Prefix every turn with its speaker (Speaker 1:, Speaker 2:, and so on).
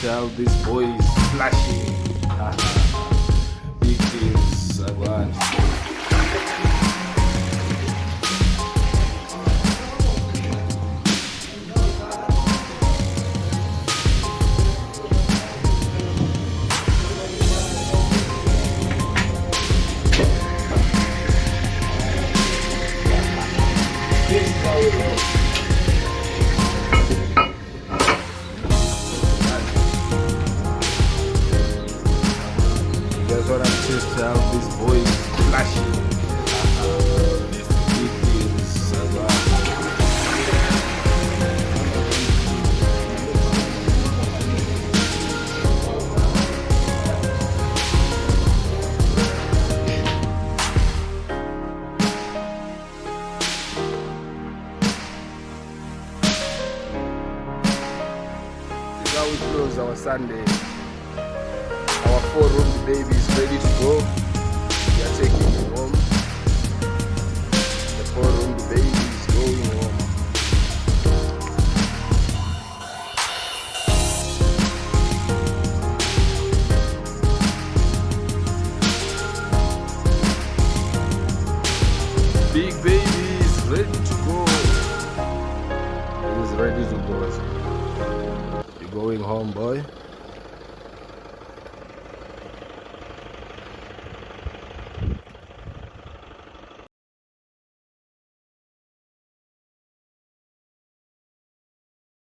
Speaker 1: tell these boys flashing. Big things, man. That's what I'm just tell these boys flashing. Big things, man. This is how we close our Sunday. Our 4-room baby is ready to go. We are taking him home. The 4-room baby is going home. Big baby is ready to go. He's ready to go. You're going home, boy.